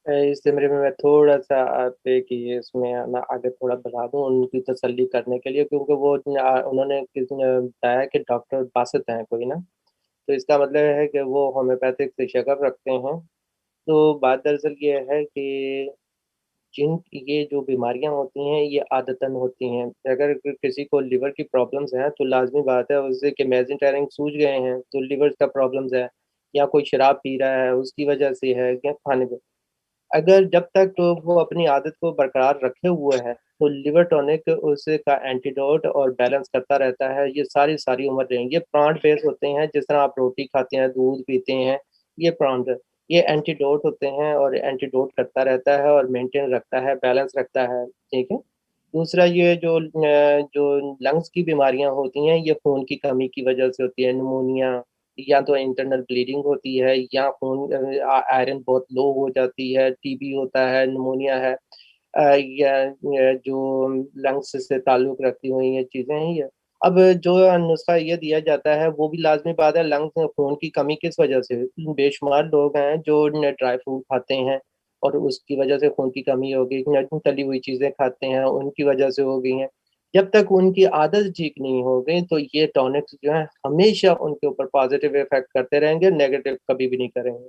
इस ज़मरे में मैं थोड़ा-सा आपके कि इसमें मैं आगे थोड़ा बढ़ा दूँ उनकी तसल्ली करने के लिए क्योंकि उन्होंने बताया कि डॉक्टर बासित हैं कोई ना, तो इसका मतलब है कि वो होम्योपैथिक से शिकफ़ रखते हैं। तो बात दरअसल ये है कि जिन ये जो बीमारियाँ होती हैं, ये आदतन होती हैं। अगर किसी को लिवर की प्रॉब्लम्स हैं, तो लाज़मी बात है उससे कि मेसेंटेरिंग सूज गए हैं, तो लिवर का प्रॉब्लम्स है या कोई शराब पी रहा है, उसकी वजह से है या खाने पे अगर जब तक वो अपनी आदत को बरकरार रखे हुए है, तो लिवर टॉनिक उसका एंटीडोट और बैलेंस करता रहता है, ये सारी उम्र रहेंगे। ये प्लांट बेस्ड होते हैं, जिस तरह आप रोटी खाते हैं, दूध पीते हैं, ये प्लांट ये एंटीडोट होते हैं और एंटीडोट करता रहता है और मेंटेन रखता है, बैलेंस रखता है, ठीक है? दूसरा ये जो लंग्स की बीमारियाँ होती हैं, ये खून की कमी की वजह से होती है, निमोनिया या तो इंटरनल ब्लीडिंग होती है या खून आयरन बहुत लो हो जाती है, टीबी होता है, निमोनिया है या जो लंग्स से ताल्लुक़ रखती हुई ये चीज़ें हैं ये। अब जो नुस्ख़ा ये दिया जाता है वो भी लाज़मी बात है लंग्स में खून की कमी किस वजह से बेशुमार लोग हैं जो न ड्राई फ्रूट खाते हैं और उसकी वजह से खून की कमी हो गई, न तली हुई चीज़ें खाते हैं, उनकी वजह से हो गई हैं। जब तक उनकी आदत ठीक नहीं हो गई, तो ये टॉनिक्स जो हैं, हमेशा उनके ऊपर पॉज़िटिव इफ़ेक्ट करते रहेंगे, नेगेटिव कभी भी नहीं करेंगे।